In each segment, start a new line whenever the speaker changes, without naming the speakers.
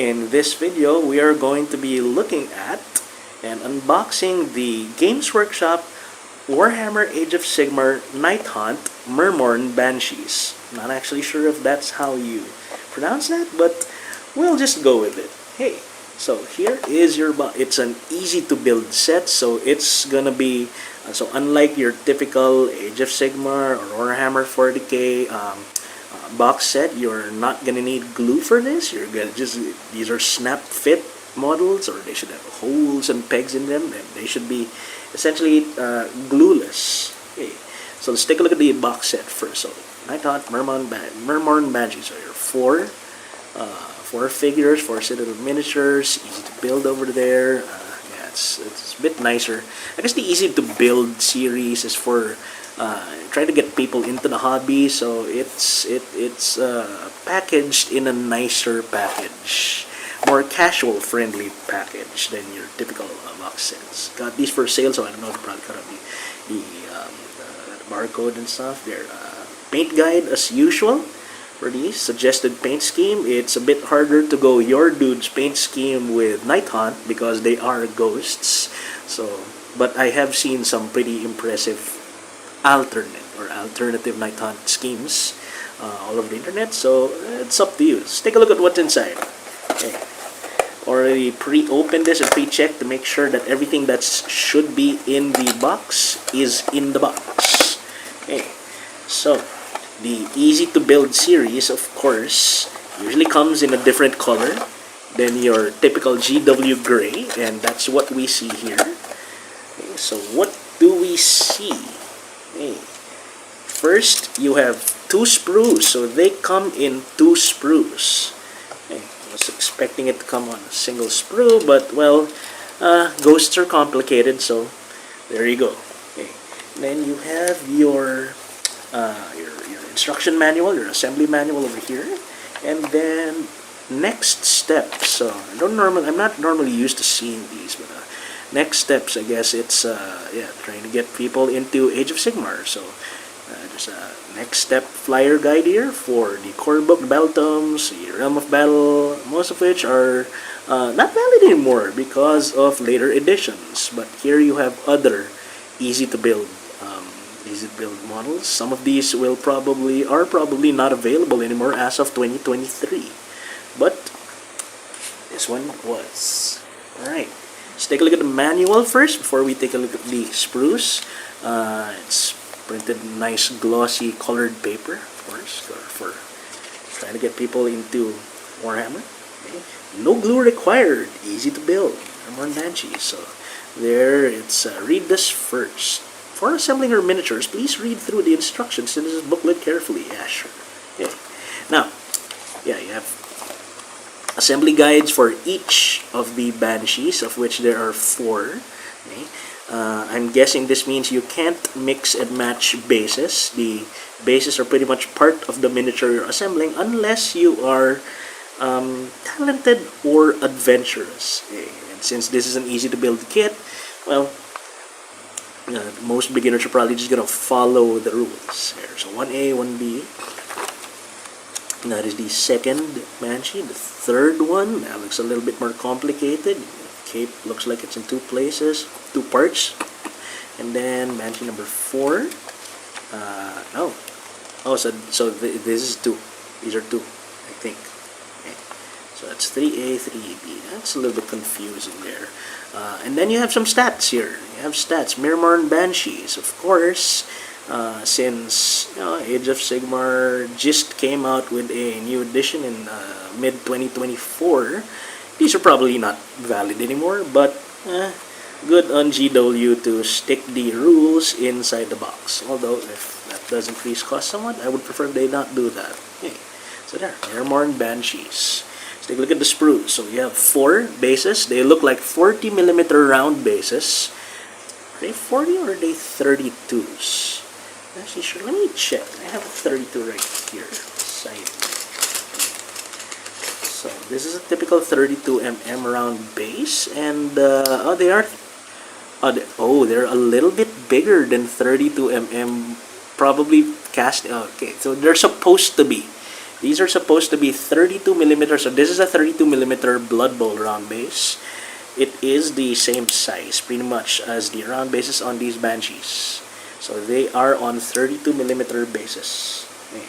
In this video, we are going to be looking at and unboxing the Games Workshop Warhammer Age of Sigmar Nighthaunt Myrmourn Banshees. Not actually sure if that's how you pronounce that, but we'll just go with it. Hey, so here is your box. It's an easy to build set, so it's gonna be so unlike your typical Age of Sigmar or Warhammer 40k box set, you're not gonna need glue for this. You're gonna these are snap fit models, or they should have holes and pegs in them, and they should be essentially glueless. Okay, so let's take a look at the box set first. So Nighthaunt Myrmourn Banshees. So your four figures, four set of miniatures, easy to build over there. Yeah, it's a bit nicer. I guess the easy to build series is for trying to get people into the hobby, so it's packaged in a nicer package, more casual friendly package than your typical box sets. Got these for sale, so I don't know if you probably cut up the barcode and stuff. Their paint guide as usual for these suggested paint scheme. It's a bit harder to go your dude's paint scheme with Nighthaunt because they are ghosts. So, but I have seen some pretty impressive alternative Nighthaunt schemes all over the internet, so it's up to you. Let's take a look at what's inside. Okay. Already pre-opened this and pre-checked to make sure that everything that should be in the box is in the box. Okay, so the easy to build series, of course, usually comes in a different color than your typical GW gray, and that's what we see here. Okay, so what do we see? Okay. First, you have two sprues, so they come in two sprues. Okay. I was expecting it to come on a single sprue, but well, ghosts are complicated, so there you go. Okay. Then you have your instruction manual, your assembly manual over here, and then next steps. So I'm not normally used to seeing these, but next steps, I guess it's trying to get people into Age of Sigmar. So there's a next step flyer guide here for the core book, the battle tomes, the realm of battle, most of which are not valid anymore because of later editions. But here you have other easy to build models. Some of these are probably not available anymore as of 2023, but this one was. All right. Let's take a look at the manual first before we take a look at the sprues. It's printed nice glossy colored paper, of course, for trying to get people into Warhammer. Okay. No glue required, easy to build. Myrmourn Banshees. So there, it's read this first. For assembling your miniatures, please read through the instructions in this booklet carefully. Yeah, sure. Okay. Now, yeah, you have assembly guides for each of the Banshees, of which there are 4. Okay. I'm guessing this means you can't mix and match bases. The bases are pretty much part of the miniature you're assembling unless you are talented or adventurous. Okay. And since this is an easy to build kit, well, most beginners are probably just going to follow the rules here. So 1A, 1B. That is the second Banshee. The third one, that looks a little bit more complicated. Cape looks like it's in 2 places, 2 parts. And then Banshee number 4. This is 2. These are 2, I think. Okay. So that's 3A, 3B. That's a little bit confusing there. And then you have some stats here. You have stats. Myrmourn Banshees, of course. Since Age of Sigmar just came out with a new edition in mid-2024, these are probably not valid anymore, but good on GW to stick the rules inside the box. Although, if that does increase cost somewhat, I would prefer they not do that. Okay. So there, Myrmourn Banshees. Let's take a look at the sprues. So you have 4 bases. They look like 40mm round bases. Are they 40 or are they 32s? Actually, sure. Let me check. I have a 32 right here. Side. So this is a typical 32mm round base, and they're a little bit bigger than 32mm. Probably cast. Okay, so they're supposed to be These are supposed to be 32 millimeters. So this is a 32 millimeter Blood Bowl round base. It is the same size pretty much as the round bases on these Banshees. So they are on 32 millimeter bases. Okay.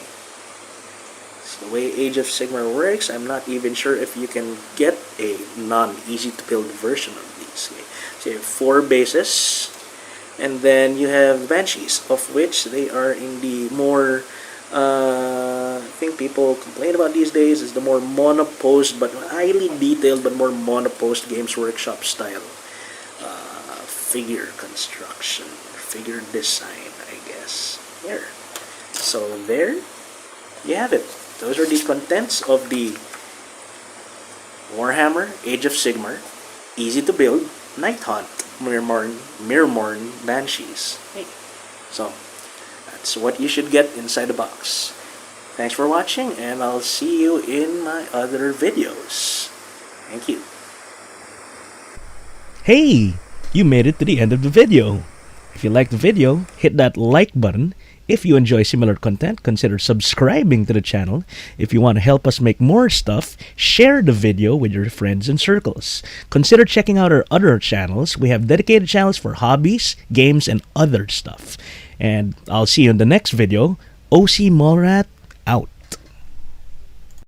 So the way Age of Sigmar works, I'm not even sure if you can get a non-easy to build version of these. Okay. So you have 4 bases, and then you have Banshees, of which they are in the more I think people complain about these days is the more monopost but highly detailed but more monopost Games Workshop style figure construction, figure design, I guess. Here. So there you have it. Those are the contents of the Warhammer Age of Sigmar easy to build Nighthaunt Myrmourn Banshees. Hey. So that's what you should get inside the box. Thanks for watching, and I'll see you in my other videos. Thank you.
Hey! You made it to the end of the video. If you liked the video, hit that like button. If you enjoy similar content, consider subscribing to the channel. If you want to help us make more stuff, share the video with your friends and circles. Consider checking out our other channels. We have dedicated channels for hobbies, games, and other stuff. And I'll see you in the next video. OC Mallrat